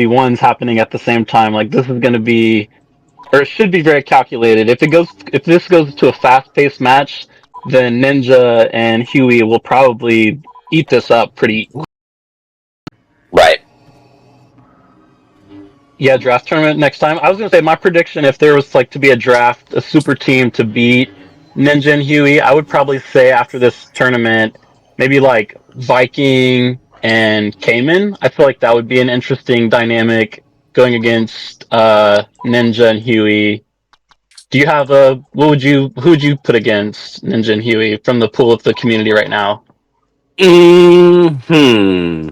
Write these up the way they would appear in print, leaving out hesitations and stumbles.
1v1s happening at the same time. Like this is going to be, or it should be very calculated. If this goes to a fast-paced match, then Ninja and Huey will probably eat this up pretty. Right. Yeah, draft tournament next time. I was gonna say my prediction, if there was like to be a draft, a super team to beat Ninja and Huey, I would probably say after this tournament, maybe like Viking and Kman. I feel like that would be an interesting dynamic going against Ninja and Huey. Do you have a who would you put against Ninja and Huey from the pool of the community right now? Hmm.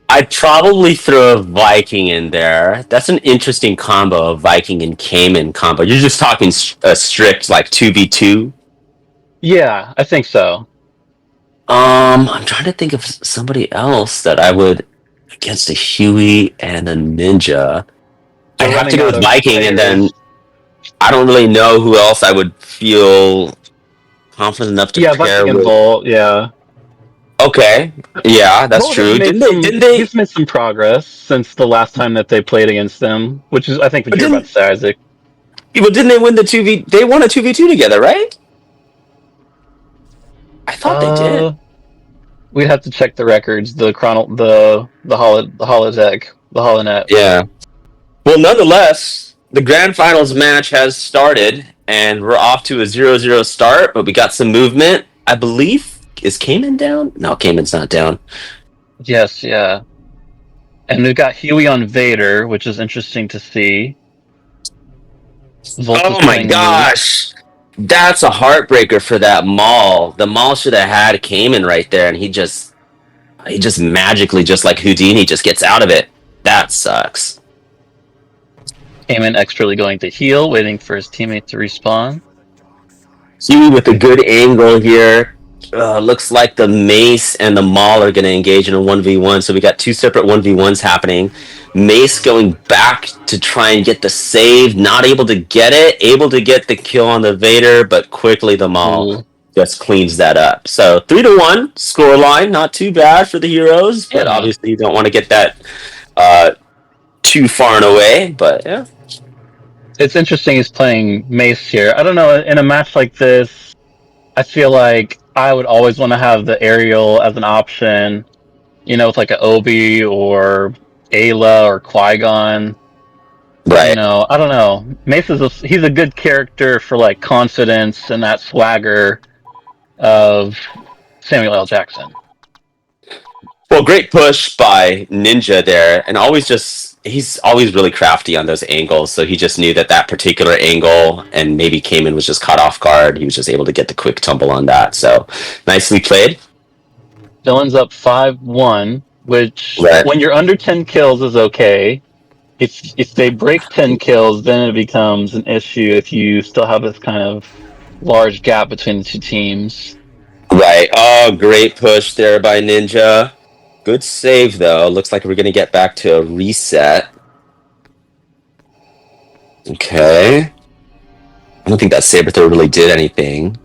I'd probably throw a Viking in there. That's an interesting combo, a Viking and Kman combo. You're just talking a strict like 2v2. Yeah, I think so. I'm trying to think of somebody else that I would against a Huey and a Ninja. I'd We're have to running go out with of Viking, and then players. I don't really know who else I would feel confident enough to Yeah, pair Viking and with. Volt. Yeah. Okay, yeah, that's Volt has true. made Didn't they? some. Didn't they? He's made some progress since the last time that they played against them, which is I think what But you're about didn't? to say, Isaac. Well, didn't they win the 2v? They won a 2v2 together, right? I thought they did. Uh, we'd have to check the records, the holodeck, the holonet. Yeah. Well, nonetheless, the grand finals match has started, and we're off to a 0-0 start. But we got some movement. I believe is Kman down? No, Kman's not down. Yes, yeah. And we've got Huey on Vader, which is interesting to see. Volt is Oh my playing Moose. gosh. That's a heartbreaker for that Maul. The Maul should have had Kman right there, and he just magically, just like Houdini, just gets out of it. That sucks. Came in extrally going to heal, waiting for his teammate to respawn. Huey with a good angle here. Looks like the Mace and the Maul are going to engage in a 1v1. So we got two separate 1v1s happening. Mace going back to try and get the save. Not able to get it. Able to get the kill on the Vader, but quickly the Maul Ooh. just cleans that up. So 3-1 scoreline. Not too bad for the heroes, but Yeah. obviously you don't want to get that too far and away. But yeah. It's interesting he's playing Mace here. I don't know, in a match like this, I feel like I would always want to have the aerial as an option, with like an Obi or Ayla or Qui-Gon. Right. I don't know. Mace he's a good character for like confidence and that swagger of Samuel L. Jackson. Well, great push by Ninja there, and he's always really crafty on those angles. So he just knew that particular angle, and maybe Kman was just caught off guard. He was just able to get the quick tumble on that. So nicely played. Dylan's up 5-1, which Right. when you're under 10 kills is okay. If they break 10 kills, then it becomes an issue if you still have this kind of large gap between the two teams. Right. Oh, great push there by Ninja. Good save though. Looks like we're gonna get back to a reset. Okay. I don't think that saber throw really did anything.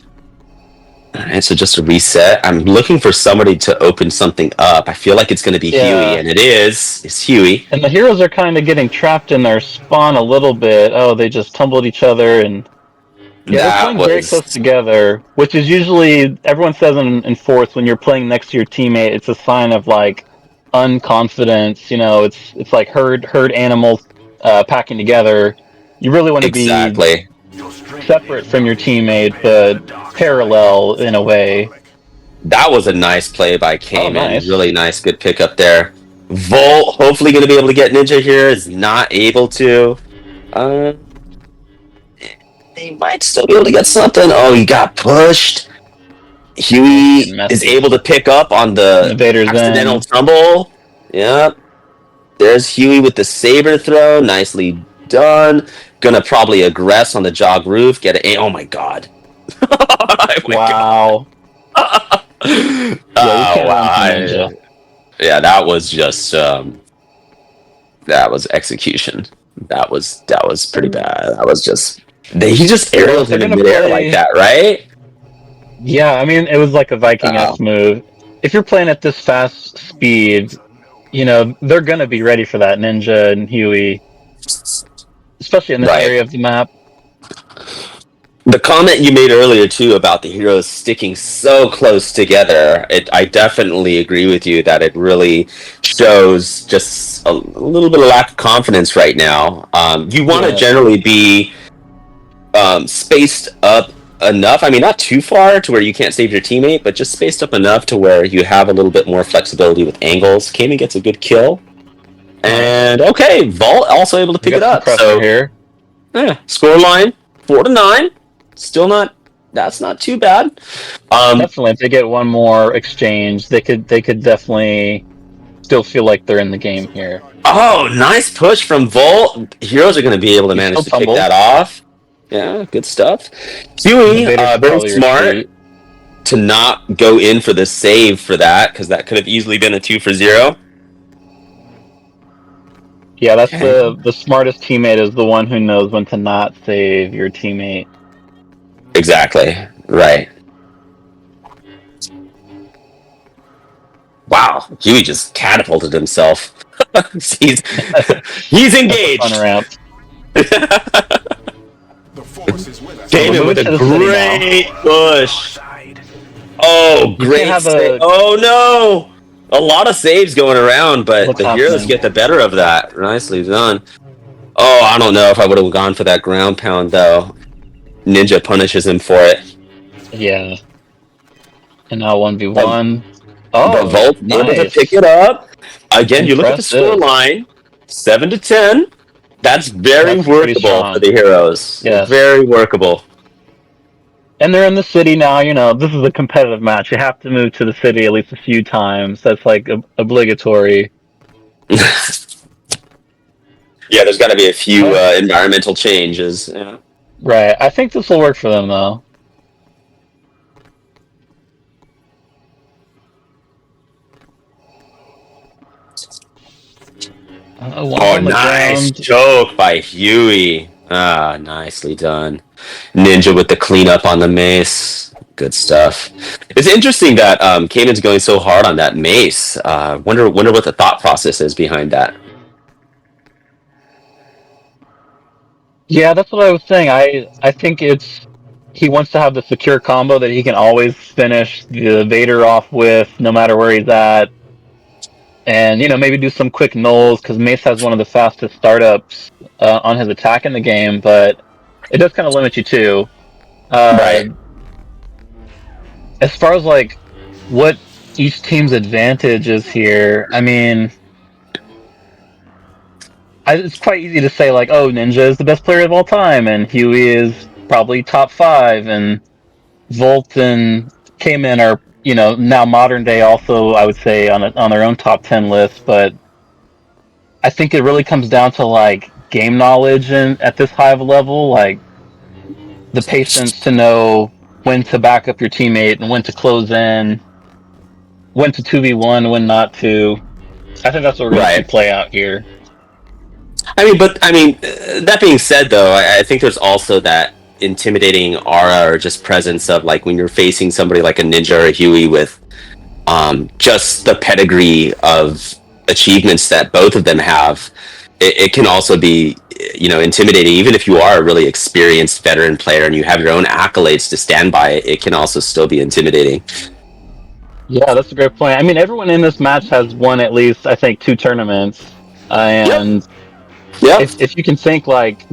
Alright, so just a reset. I'm looking for somebody to open something up. I feel like it's going to be Huey, and it is. It's Huey. And the heroes are kind of getting trapped in their spawn a little bit. Oh, they just tumbled each other, and they're playing very close together, which is usually, everyone says in fourth, when you're playing next to your teammate, it's a sign of like unconfidence. It's like herd animals packing together. You really want to be separate from your teammate, but parallel in a way. That was a nice play by Kman. Oh, nice. Really nice, good pickup there. Volt, hopefully going to be able to get Ninja here, is not able to. They might still be able to get something. Oh, he got pushed. Huey is able to pick up on the accidental tumble. Yep. There's Huey with the saber throw. Nicely done. Gonna probably aggress on the jog roof. Get it. Oh my god. Wow. Wow. Yeah, that was just that was execution. That was pretty bad. That was just he just aerialed him in midair like that, right? Yeah, I mean it was like a Viking-esque move. If you're playing at this fast speed, they're going to be ready for that, Ninja and Huey, especially in this area of the map. The comment you made earlier, too, about the heroes sticking so close together, I definitely agree with you that it really shows just a little bit of lack of confidence right now. You want to generally be spaced up enough. I mean, not too far to where you can't save your teammate, but just spaced up enough to where you have a little bit more flexibility with angles. Kman gets a good kill. And, okay, Vault also able to pick it up. So, here. Yeah, scoreline 4-9. Still not. That's not too bad. Definitely, if they get one more exchange, they could definitely still feel like they're in the game here. Oh, nice push from Volt. Heroes are going to be able to manage to pick that off. Yeah, good stuff. Huey, very smart to not go in for the save for that, because that could have easily been a 2-for-0. Yeah, that's the smartest teammate is the one who knows when to not save your teammate. Exactly. Right. Wow, Huey just catapulted himself. he's engaged. Came in with a great push. Oh, great save. Oh, no. A lot of saves going around, but the heroes get the better of that. Nicely done. Oh, I don't know if I would have gone for that ground pound, though. Ninja punishes him for it. Yeah. And now 1v1. Oh, Volt able to pick it up. Again, you look at the score line. 7-10. That's very workable for the heroes. Yeah. Very workable. And they're in the city now. This is a competitive match. You have to move to the city at least a few times. That's like obligatory. Yeah, there's got to be a few environmental changes. Yeah. Right. I think this will work for them, though. Oh, nice choke by Huey. Ah, nicely done. Ninja with the cleanup on the mace. Good stuff. It's interesting that Kman's going so hard on that mace. Wonder what the thought process is behind that. Yeah, that's what I was saying. I think he wants to have the secure combo that he can always finish the Vader off with, no matter where he's at. And, maybe do some quick nulls, because Mace has one of the fastest startups on his attack in the game, but it does kind of limit you, too. Right. As far as, what each team's advantage is here, I mean, it's quite easy to say, oh, Ninja is the best player of all time, and Huey is probably top 5, and Volt and Kman are, now modern day also, I would say, on their own top 10 list, but I think it really comes down to, game knowledge at this high of a level, the patience to know when to back up your teammate and when to close in, when to 2v1, when not to. I think that's what we're going to see play out here. That being said, though, I think there's also that intimidating aura or just presence of when you're facing somebody like a Ninja or a Huey with just the pedigree of achievements that both of them have. It can also be intimidating. Even if you are a really experienced veteran player and you have your own accolades to stand by, it can also still be intimidating. Yeah, that's a great point. I mean, everyone in this match has won at least, I think, 2 tournaments, and if you can think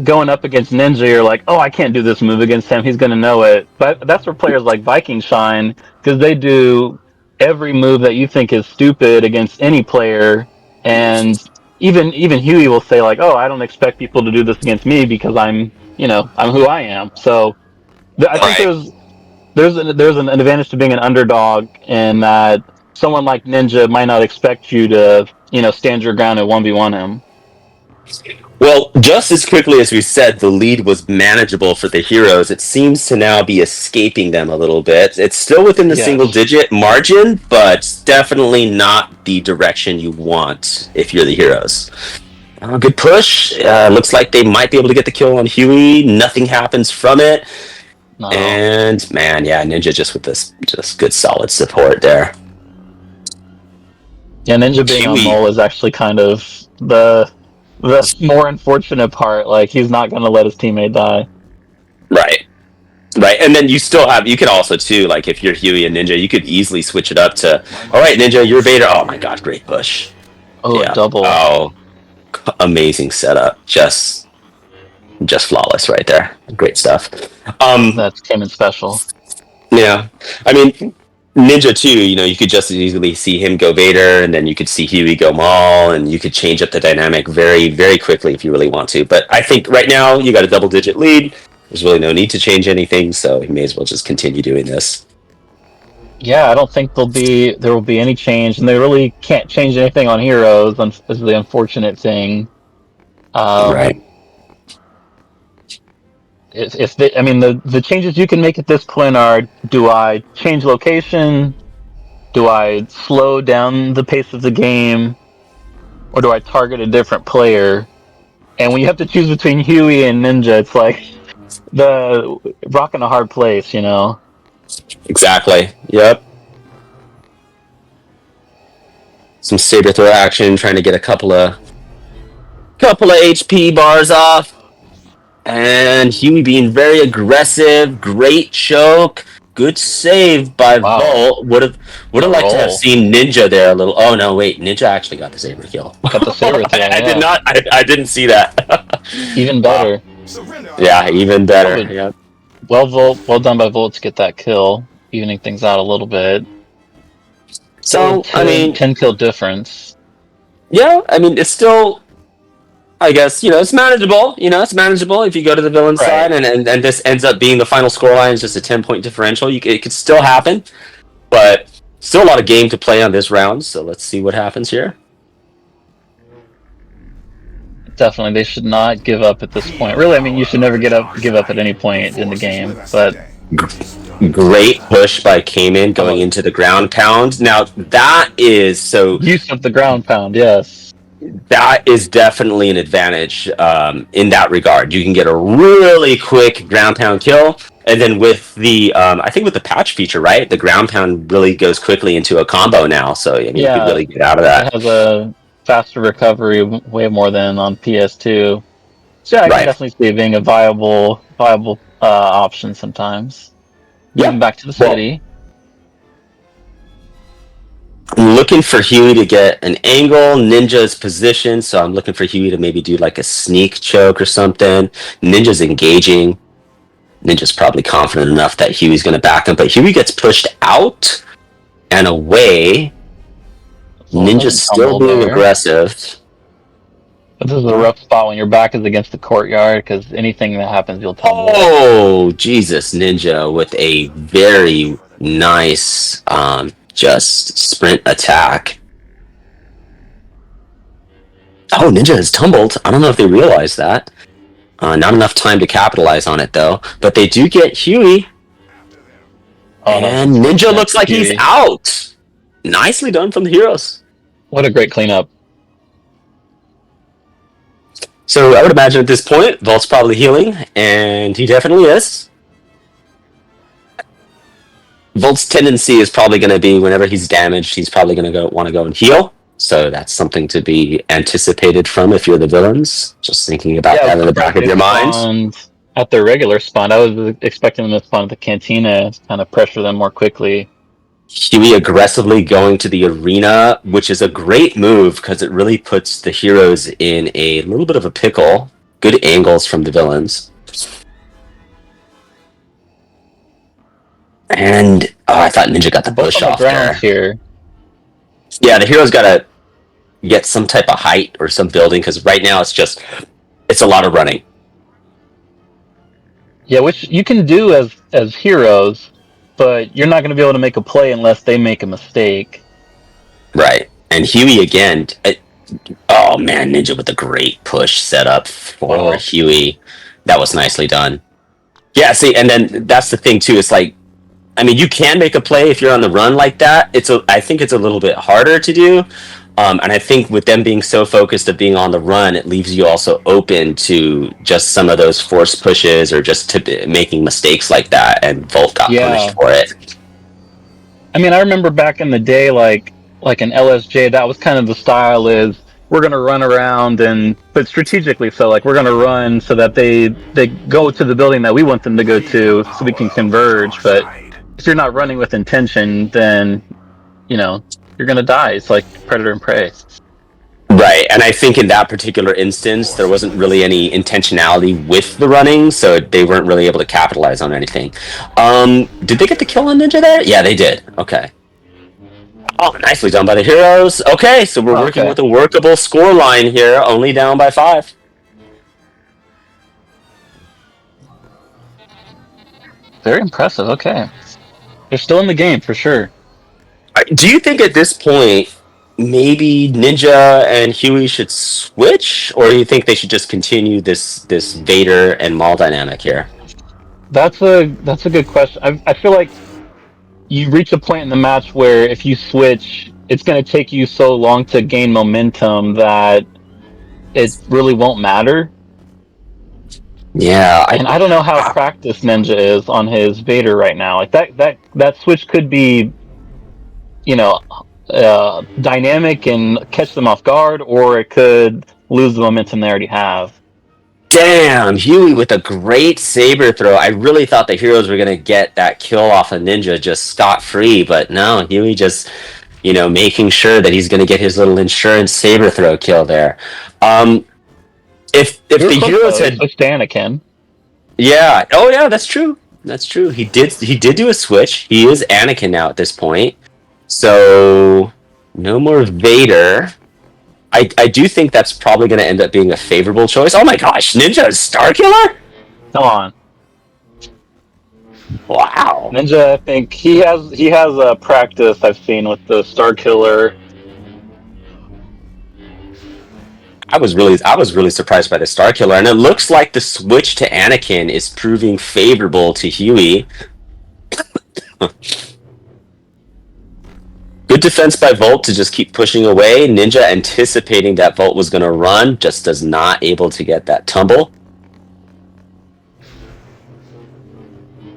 going up against Ninja, you're like, oh, I can't do this move against him, he's going to know it. But that's where players like Viking shine, because they do every move that you think is stupid against any player, and even Huey will say oh, I don't expect people to do this against me because I'm who I am. So I think there's an advantage to being an underdog in that someone like Ninja might not expect you to stand your ground and 1v1 him. Well, just as quickly as we said the lead was manageable for the heroes, it seems to now be escaping them a little bit. It's still within the single-digit margin, but definitely not the direction you want if you're the heroes. Good push. Looks like they might be able to get the kill on Huey. Nothing happens from it. No. And, man, yeah, Ninja just with this just good solid support there. Yeah, Ninja being on Mole is actually kind of the more unfortunate part. Like, he's not going to let his teammate die. Right. And then you could also too, like if you're Huey and Ninja, you could easily switch it up to, all right, Ninja, you're Vader. Oh my god, great push. Oh, yeah. Double. Oh, amazing setup. Just flawless right there. Great stuff. That's Kman special. Yeah. I mean, Ninja too, you could just as easily see him go Vader, and then you could see Huey go Maul, and you could change up the dynamic very, very quickly if you really want to. But I think right now you got a double-digit lead. There's really no need to change anything, so you may as well just continue doing this. Yeah, I don't think there will be any change, and they really can't change anything on Heroes. Is the unfortunate thing. Right. The changes you can make at this point are: do I change location? Do I slow down the pace of the game? Or do I target a different player? And when you have to choose between Huey and Ninja, it's like the rock in a hard place, Exactly. Yep. Some saber throw action, trying to get a couple of HP bars off. And Huey being very aggressive. Great choke. Good save by Volt. Would have liked to have seen Ninja there a little. Oh no, wait, Ninja actually got the saber kill. Got the saber kill. I did not. I didn't see that. Even better. Yeah, even better. Yeah. Well done by Volt to get that kill, evening things out a little bit. So 10 kill difference. Yeah, it's still, I guess, it's manageable. It's manageable if you go to the villain side, and this ends up being the final scoreline is just a 10-point differential. It could still happen, but still a lot of game to play on this round. So let's see what happens here. Definitely, they should not give up at this point. Really, you should never give up at any point in the game. But great push by Kman going into the ground pound. Now that is so use of the ground pound. Yes. That is definitely an advantage in that regard. You can get a really quick ground pound kill, and then with the I think with the patch feature, right, the ground pound really goes quickly into a combo now. So you could really get out of that. It has a faster recovery, way more than on PS2. So yeah, I can definitely see it being a viable option sometimes. Moving back to the city. I'm looking for Huey to get an angle. Ninja's position, so I'm looking for Huey to maybe do like a sneak choke or something. Ninja's engaging. Ninja's probably confident enough that Huey's going to back him, but Huey gets pushed out and away. Ninja's still being aggressive. But this is a rough spot when your back is against the courtyard, because anything that happens, you'll tumble. Oh, Jesus, Ninja with a very nice just sprint attack. Oh, Ninja has tumbled. I don't know if they realize that. Not enough time to capitalize on it, though. But they do get Huey. And Ninja looks like he's out. Nicely done from the heroes. What a great cleanup. So I would imagine at this point, Volt's probably healing, and he definitely is. Volt's tendency is probably going to be whenever he's damaged, he's probably going to want to go and heal. So that's something to be anticipated from if you're the villains. Just thinking about that in the back of your mind. At their regular spawn, I was expecting them to spawn at the cantina to kind of pressure them more quickly. Huey aggressively going to the arena, which is a great move because it really puts the heroes in a little bit of a pickle. Good angles from the villains. And I thought Ninja got the push off there. Here. Yeah, the hero's got to get some type of height or some building because right now it's a lot of running. Yeah, which you can do as heroes, but you're not going to be able to make a play unless they make a mistake. Right. And Huey again. Oh man, Ninja with a great push setup for Huey. That was nicely done. Yeah, see, and then that's the thing too. It's like, you can make a play if you're on the run like that. I think it's a little bit harder to do. And I think with them being so focused of being on the run, it leaves you also open to just some of those forced pushes or just making mistakes like that. And Volt got punished for it. I remember back in the day, like like an LSJ, that was kind of the style is we're going to run around but strategically so, like we're going to run so that they go to the building that we want them to go to so we can converge. But if you're not running with intention, then you're going to die. It's like predator and prey. Right, and I think in that particular instance, there wasn't really any intentionality with the running, so they weren't really able to capitalize on anything. Did they get the kill on Ninja there? Yeah, they did. Okay. Oh, nicely done by the heroes. Okay, so we're working with a workable score line here, only down by 5. Very impressive. Okay. They're still in the game for sure. Do you think at this point maybe Ninja and Huey should switch, or do you think they should just continue this Vader and Maul dynamic here? That's a good question. I feel like you reach a point in the match where if you switch, it's going to take you so long to gain momentum that it really won't matter. Yeah, and I don't know how practiced Ninja is on his Vader right now. Like that switch could be, dynamic and catch them off guard, or it could lose the momentum they already have. Damn, Huey with a great saber throw. I really thought the heroes were going to get that kill off of Ninja just scot-free, but no, Huey just, making sure that he's going to get his little insurance saber throw kill there. If the heroes had switched to Anakin. Yeah. Oh yeah, that's true. That's true. He did do a switch. He is Anakin now at this point. So no more Vader. I do think that's probably going to end up being a favorable choice. Oh my gosh, Ninja is Starkiller? Come on. Wow. Ninja, I think he has a practice I've seen with the Starkiller. I was really surprised by the Starkiller, and it looks like the switch to Anakin is proving favorable to Huey. Good defense by Volt to just keep pushing away. Ninja anticipating that Volt was going to run, just does not able to get that tumble.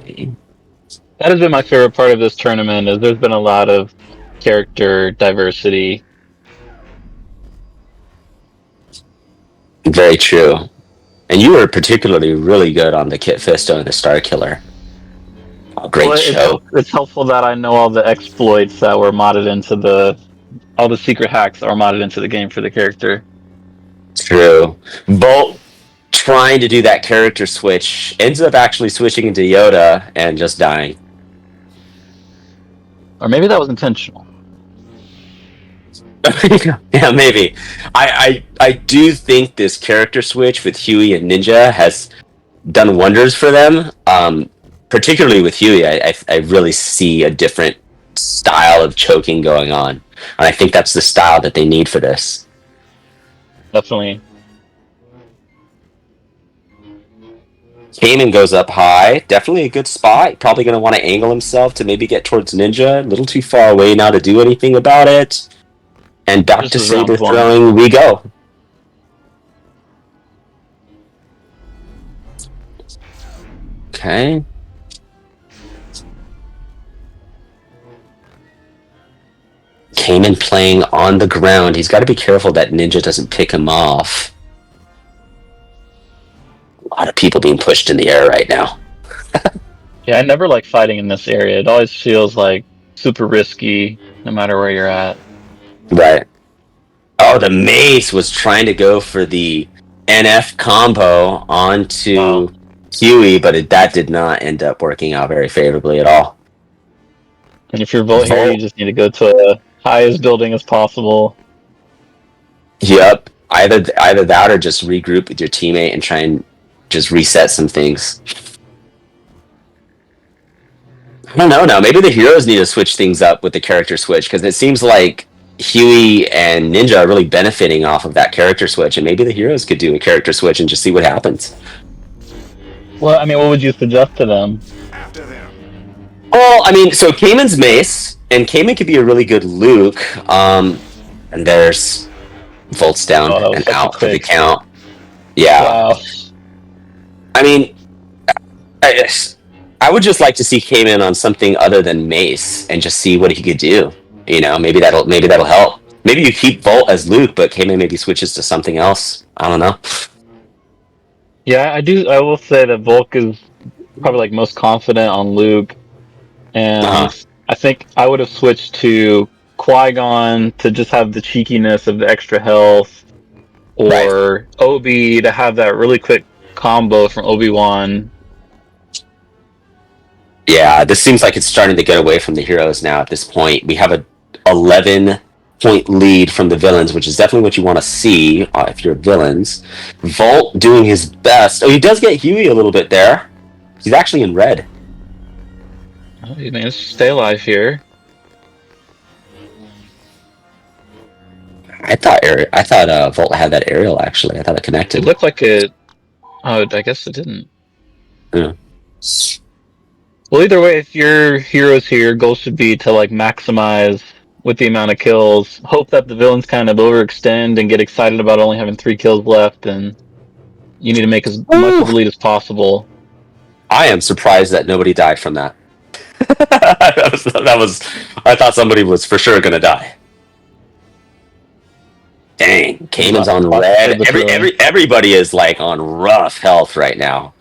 That has been my favorite part of this tournament, is there's been a lot of character diversity. Very true. And you were particularly really good on the Kit Fisto and the Starkiller. Great show. It's helpful that I know all the exploits that were modded into all the secret hacks that were modded into the game for the character. True. Bolt trying to do that character switch ends up actually switching into Yoda and just dying. Or maybe that was intentional. Yeah, maybe. I do think this character switch with Huey and Ninja has done wonders for them. Particularly with Huey, I really see a different style of choking going on. And I think that's the style that they need for this. Definitely. Kman goes up high. Definitely a good spot. Probably going to want to angle himself to maybe get towards Ninja. A little too far away now to do anything about it. And back to saber throwing we go. Okay. Kman playing on the ground. He's got to be careful that Ninja doesn't pick him off. A lot of people being pushed in the air right now. Yeah, I never like fighting in this area. It always feels like super risky, no matter where you're at. Right. Oh, the Mace was trying to go for the NF combo onto Huey, but that did not end up working out very favorably at all. And if you're Volt here, you just need to go to the highest building as possible. Yep. Either that or just regroup with your teammate and try and just reset some things. I don't know now. Maybe the heroes need to switch things up with the character switch, because it seems like Huey and Ninja are really benefiting off of that character switch, and maybe the heroes could do a character switch and just see what happens. Well, I mean, what would you suggest to them? After them. Well, I mean, so Kman's Mace, and Kman could be a really good Luke, and there's Volts down and out for the count. Yeah. Wow. I mean, I would just like to see Kman on something other than Mace and just see what he could do. Maybe that'll help. Maybe you keep Volt as Luke, but Kman maybe switches to something else. I don't know. Yeah, I will say that Volk is probably like most confident on Luke, and I think I would have switched to Qui-Gon to just have the cheekiness of the extra health, or Obi to have that really quick combo from Obi-Wan. Yeah, this seems like it's starting to get away from the heroes now at this point. We have a 11-point lead from the villains, which is definitely what you want to see if you're villains. Volt doing his best. Oh, he does get Huey a little bit there. He's actually in red. Oh, he managed to stay alive here. I thought Volt had that aerial, actually. I thought it connected. It looked like it... Oh, I guess it didn't. Yeah. Well, either way, if your heroes here, goal should be to like maximize with the amount of kills. Hope that the villains kind of overextend and get excited about only having 3 kills left, and you need to make as much of the lead as possible. I am surprised that nobody died from that. I thought somebody was for sure going to die. Dang, Kman's on red. Everybody is like on rough health right now.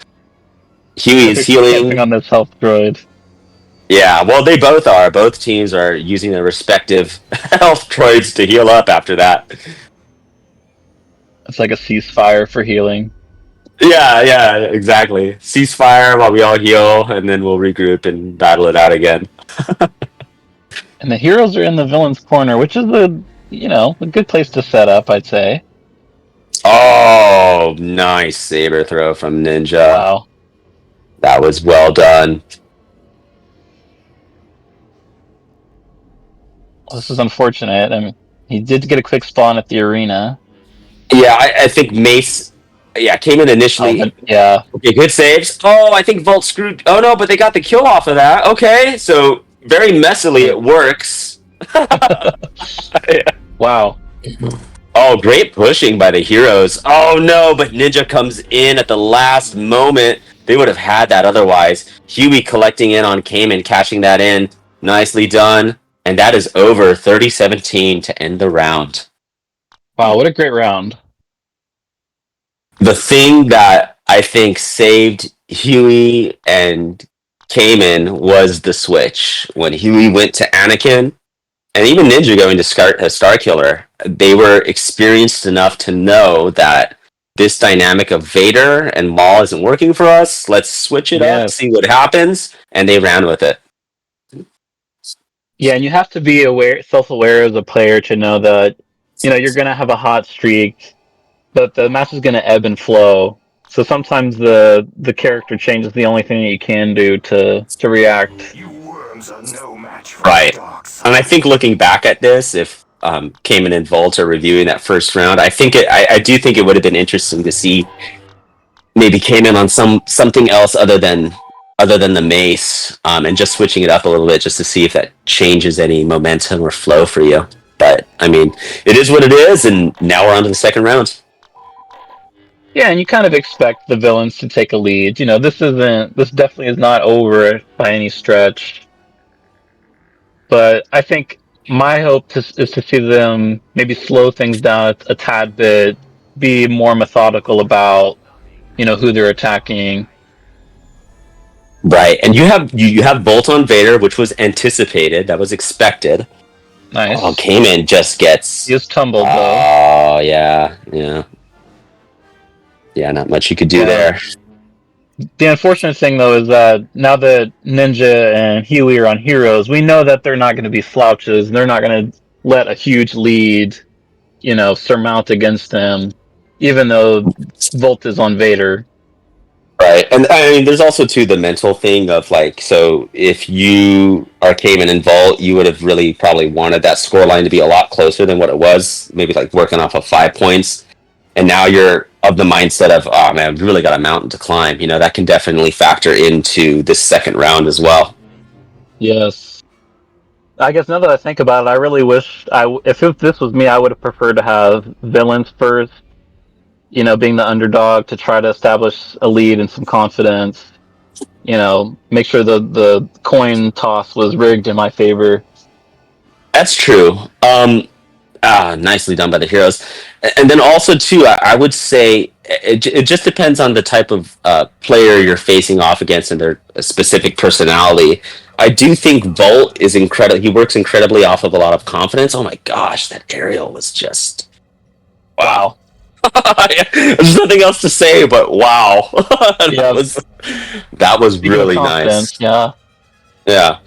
Huey is healing on this health droid. Yeah, well, they both are. Both teams are using their respective health droids to heal up after that. It's like a ceasefire for healing. Yeah, exactly. Ceasefire while we all heal, and then we'll regroup and battle it out again. And the heroes are in the villain's corner, which is a good place to set up, I'd say. Oh, nice saber throw from Ninja. Wow. That was well done. Well, this is unfortunate. I mean, he did get a quick spawn at the arena. Yeah, I think Mace... Yeah, came in initially. Yeah. Okay, good saves. Oh, I think Volt screwed... Oh, no, but they got the kill off of that. Okay, so very messily it works. Yeah. Wow. Oh, great pushing by the heroes. Oh, no, but Ninja comes in at the last moment. They would have had that otherwise. Huey collecting in on Kman, cashing that in. Nicely done. And that is over 30-17 to end the round. Wow, what a great round. The thing that I think saved Huey and Kman was the switch. When Huey went to Anakin, and even Ninja going to Starkiller, they were experienced enough to know that this dynamic of Vader and Maul isn't working for us. Let's switch it up, see what happens, and they ran with it. Yeah, and you have to be self-aware as a player to know that you're going to have a hot streak, but the match is going to ebb and flow. So sometimes the character change is the only thing that you can do to react. You worms are no match for right. And I think looking back at this, if Kman and Volt are reviewing that first round, I do think it would have been interesting to see maybe Kman on something else other than the mace, and just switching it up a little bit just to see if that changes any momentum or flow for you. But I mean, it is what it is, and now we're on to the second round. Yeah, and you kind of expect the villains to take a lead. This definitely is not over by any stretch. But I think my hope is to see them maybe slow things down a tad bit, be more methodical about, who they're attacking. Right, and you have Bolt on Vader, which was anticipated. That was expected. Nice. Oh, Kman just gets... He was tumbled, though. Oh, yeah. Yeah, not much you could do there. The unfortunate thing, though, is that now that Ninja and Huey are on heroes, we know that they're not going to be slouches, and they're not going to let a huge lead, surmount against them, even though Volt is on Vader. Right, and I mean, there's also, too, the mental thing of, like, so if you are Kman and Volt, you would have really probably wanted that scoreline to be a lot closer than what it was, maybe, like, working off of 5 points. And now you're of the mindset of, oh man, we've really got a mountain to climb. That can definitely factor into this second round as well. Yes. I guess now that I think about it, I really wish if this was me, I would have preferred to have villains first, being the underdog to try to establish a lead and some confidence. Make sure the coin toss was rigged in my favor. That's true. Nicely done by the heroes. And then also too, I would say it just depends on the type of player you're facing off against and their specific personality. I do think Volt is incredible. He works incredibly off of a lot of confidence. Oh my gosh, that aerial was just wow. There's nothing else to say but wow. that was really nice. Yeah. Yeah.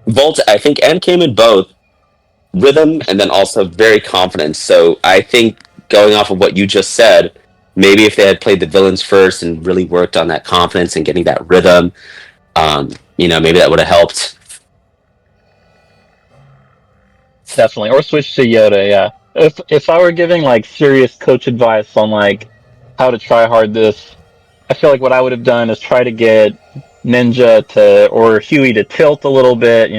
Volt, I think, and Kman both rhythm and then also very confident. So I think going off of what you just said, maybe if they had played the villains first and really worked on that confidence and getting that rhythm, maybe that would have helped. Definitely, or switch to Yoda. Yeah, if I were giving like serious coach advice on like how to try hard this, I feel like what I would have done is try to get Ninja or Huey to tilt a little bit.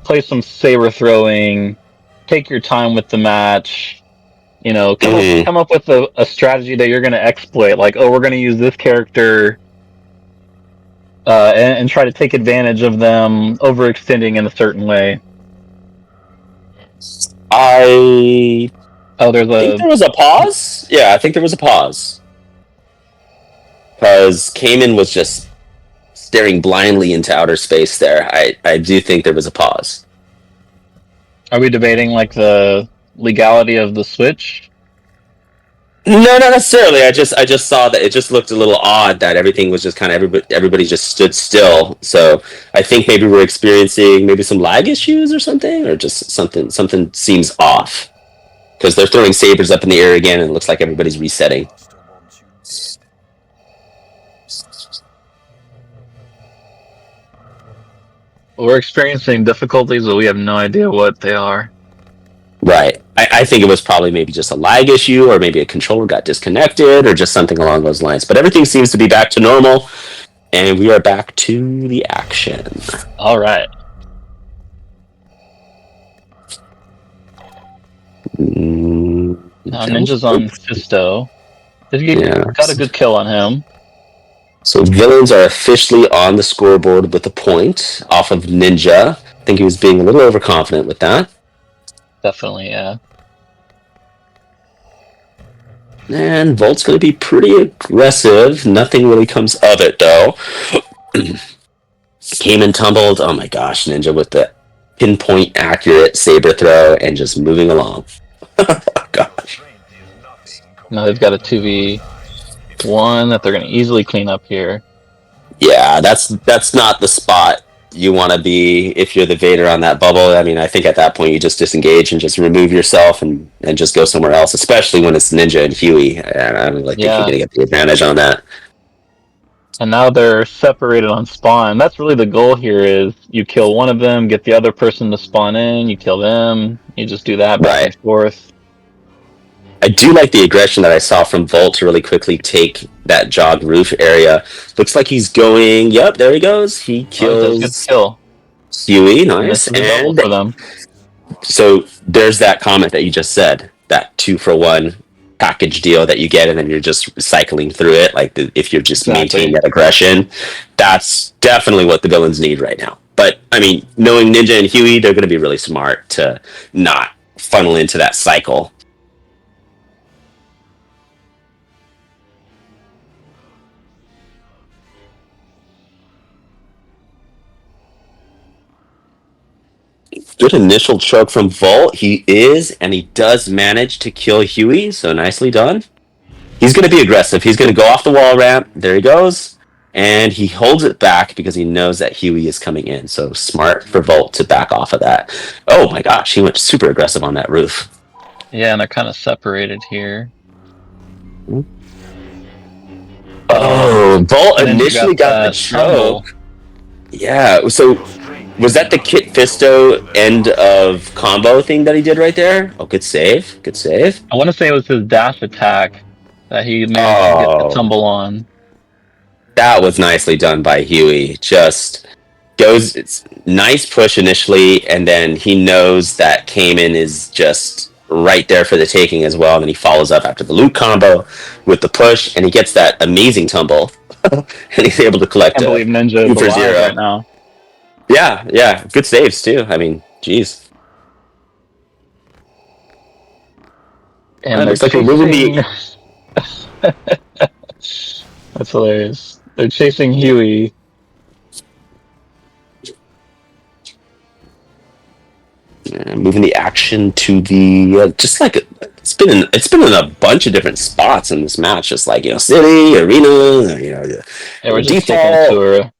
Play some saber throwing, take your time with the match. Come up with a strategy that you're going to exploit. Like, we're going to use this character and try to take advantage of them overextending in a certain way. I think there was a pause. Yeah, I think there was a pause because Kman was just staring blindly into outer space. There, I do think there was a pause. Are we debating like the legality of the switch? No, not necessarily. I just saw that it just looked a little odd that everything was just kind of everybody just stood still. So I think maybe we're experiencing maybe some lag issues or something, or just something seems off because they're throwing sabers up in the air again, and it looks like everybody's resetting. We're experiencing difficulties, but we have no idea what they are. Right. I think it was probably maybe just a lag issue, or maybe a controller got disconnected, or just something along those lines. But everything seems to be back to normal, and we are back to the action. All right. Now Ninja's on Fisto. Got a good kill on him. So villains are officially on the scoreboard with a point off of Ninja. I think he was being a little overconfident with that. Definitely, yeah. And Volt's going to be pretty aggressive. Nothing really comes of it, though. Came and tumbled. Oh my gosh, Ninja with the pinpoint accurate saber throw and just moving along. Oh gosh. Now they've got a 2v1 that they're going to easily clean up here. Yeah, that's not the spot you want to be if you're the Vader on that bubble. I mean, I think at that point you just disengage and just remove yourself and just go somewhere else, especially when it's Ninja and Huey. I don't think you're going to get the advantage on that. And now they're separated on spawn. That's really the goal here is you kill one of them, get the other person to spawn in, you kill them, you just do that back and forth. I do like the aggression that I saw from Volt to really quickly take that jog roof area. Looks like he's going. Yep, there he goes. He kills good kill. Huey. Nice. And for them. So there's that comment that you just said, that 2-for-1 package deal that you get, and then you're just cycling through it. Like if you're just maintaining that aggression, that's definitely what the villains need right now. But I mean, knowing Ninja and Huey, they're going to be really smart to not funnel into that cycle. Good initial choke from Volt. He does manage to kill Huey, so nicely done. He's going to be aggressive. He's going to go off the wall ramp. There he goes. And he holds it back because he knows that Huey is coming in. So smart for Volt to back off of that. Oh my gosh, he went super aggressive on that roof. Yeah, and they're kind of separated here. Oh, Volt initially got the choke. Yeah, so was that the Kit Fisto end of combo thing that he did right there? Oh, good save. Good save. I want to say it was his dash attack that he managed to get the tumble on. That was nicely done by Huey. Just goes, it's nice push initially, and then he knows that Kman is just right there for the taking as well, and then he follows up after the loot combo with the push, and he gets that amazing tumble. And he's able to collect I believe Ninja is alive right now. Yeah, good saves too. I mean, geez. And they're chasing... That's hilarious. They're chasing Huey. Moving the action to the just like it's been in a bunch of different spots in this match, just like city, arena, Yeah, we're just taking a tour.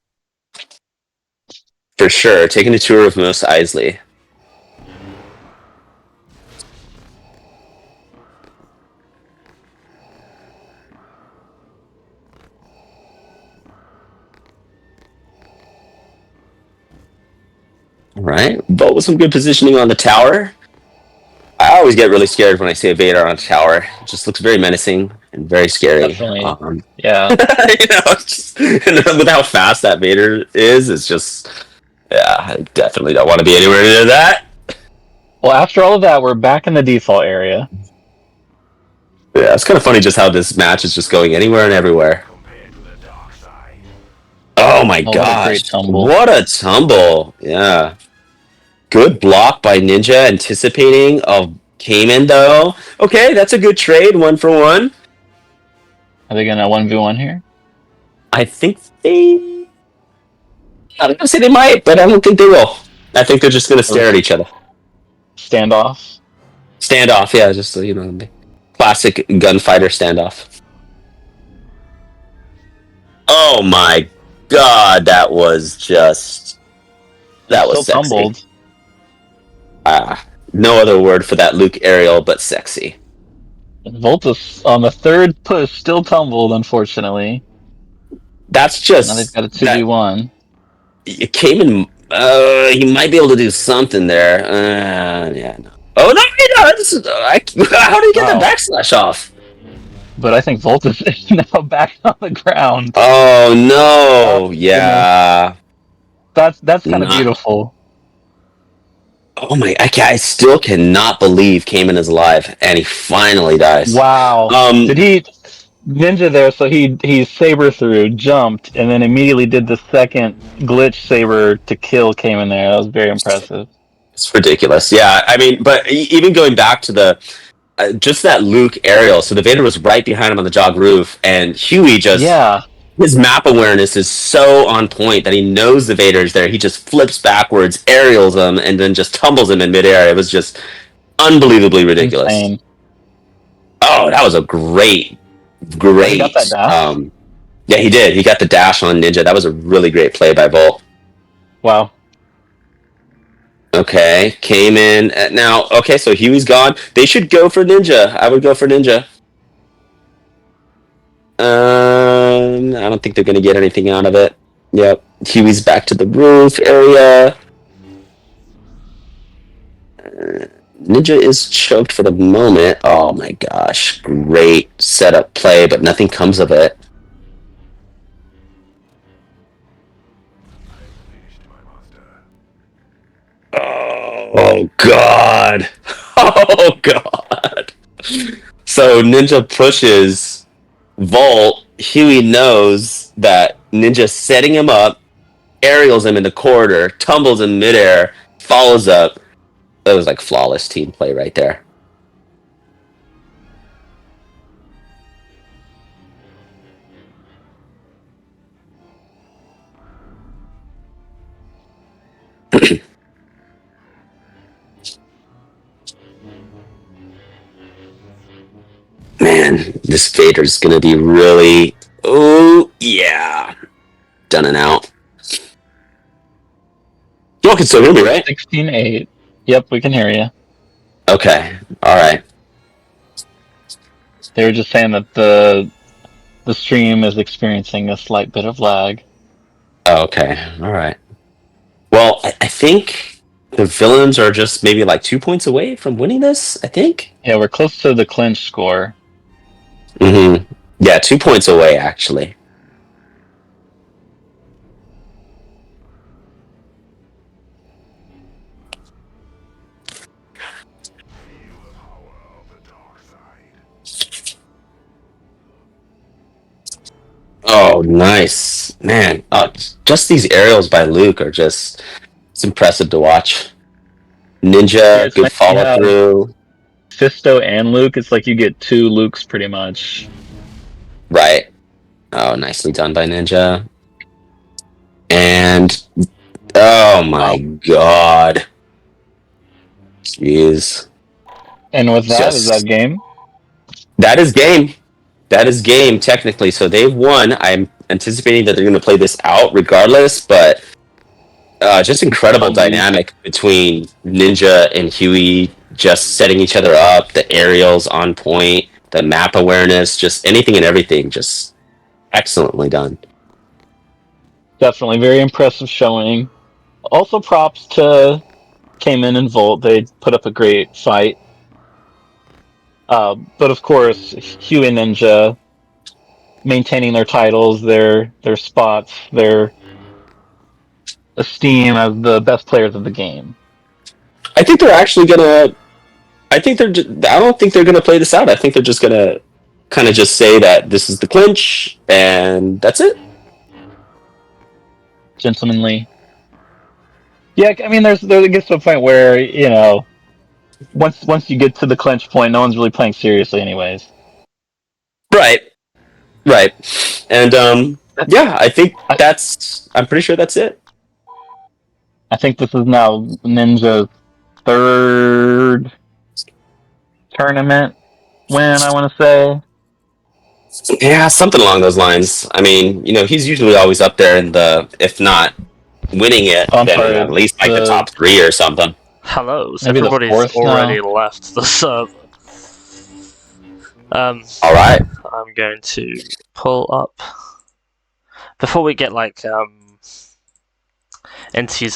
For sure, taking a tour of Mos Eisley. All right, Bolt with some good positioning on the tower. I always get really scared when I see a Vader on a tower. It just looks very menacing and very scary. Definitely. Yeah. With how fast that Vader is, it's just, yeah, I definitely don't want to be anywhere near that. Well, after all of that, we're back in the default area. Yeah, it's kind of funny just how this match is just going anywhere and everywhere. Oh my gosh. What a tumble. Yeah. Good block by Ninja, anticipating of Kman, though. Okay, that's a good trade, 1 for 1. Are they going to 1v1 here? I think they... I'm going to say they might, but I don't think they will. I think they're just going to stare at each other. Standoff? Standoff, yeah, just, classic gunfighter standoff. Oh my god, that was just... That was sexy. Tumbled. No other word for that Luke aerial but sexy. Voltus on the third push still tumbled, unfortunately. That's just... Now they've got a 2v1. It came in... he might be able to do something there. Yeah, no. Oh, no, he does! How did he get the backslash off? But I think Voltus is now back on the ground. Oh, no! Yeah. That's kind of beautiful. Oh my! I still cannot believe Kman is alive, and he finally dies. Wow! Did he Ninja there? So he saber through, jumped, and then immediately did the second glitch saber to kill Kman there. That was very impressive. It's ridiculous. Yeah, I mean, but even going back to the just that Luke aerial. So the Vader was right behind him on the jog roof, and Huey just his map awareness is so on point that he knows the Vader's there. He just flips backwards, aerials him, and then just tumbles him in midair. It was just unbelievably ridiculous. Insane. Oh, that was a great. He got that dash? Yeah, he did. He got the dash on Ninja. That was a really great play by Volt. Wow. Okay, came in. Now, okay, so Huey's gone. They should go for Ninja. I would go for Ninja. I don't think they're going to get anything out of it. Yep. Huey's back to the roof area. Ninja is choked for the moment. Oh my gosh. Great setup play, but nothing comes of it. Oh god. Oh god. So Ninja pushes Volt. Huey knows that Ninja's setting him up, aerials him in the corridor, tumbles in midair, follows up. That was like flawless team play right there. Man, this Vader's gonna be really... Oh, yeah. Done and out. You all can still hear me, right? 16-8. Yep, we can hear you. Okay, alright. They were just saying that the stream is experiencing a slight bit of lag. Oh, okay, alright. Well, I think the villains are just maybe like 2 points away from winning this, I think? Yeah, we're close to the clinch score. Mm-hmm. Yeah, 2 points away, actually. Oh, nice. Man, just these aerials by Luke are it's impressive to watch. Ninja, good follow through. Fisto and Luke, it's like you get 2 Lukes pretty much. Right. Oh, nicely done by Ninja. And oh my god. Jeez. And with that, is that game? That is game. That is game, technically. So they've won. I'm anticipating that they're going to play this out regardless, but just incredible dynamic between Ninja and Huey, just setting each other up, the aerials on point, the map awareness, just anything and everything, just excellently done. Definitely very impressive showing. Also props to Kman and Volt. They put up a great fight. But of course, Huey and Ninja maintaining their titles, their spots, their esteem as the best players of the game. I think they're actually gonna. I think they're. I don't think they're gonna play this out. I think they're just gonna kind of just say that this is the clinch and that's it. Gentlemanly. Yeah, I mean, it gets to a point where once you get to the clinch point, no one's really playing seriously, anyways. Right. And yeah, I think that's. I'm pretty sure that's it. I think this is now Ninja's 3rd tournament win, I want to say. Yeah, something along those lines. I mean, he's usually always up there in the, if not winning it, then at least like the top 3 or something. Hello, so everybody's already left the server. Alright. I'm going to pull up. Before we get into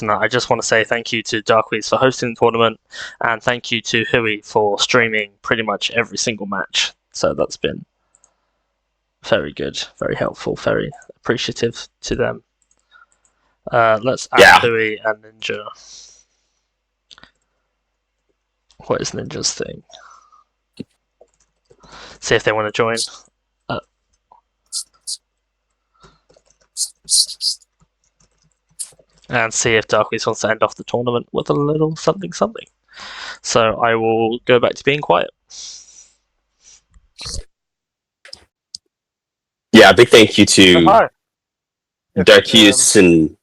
that, I just want to say thank you to Darkweeds for hosting the tournament, and thank you to Huey for streaming pretty much every single match. So that's been very good, very helpful, very appreciative to them. Let's add Huey and Ninja. What is Ninja's thing? See if they want to join. And see if Darkweeds wants to end off the tournament with a little something. So I will go back to being quiet. Yeah, big thank you to Darkweeds and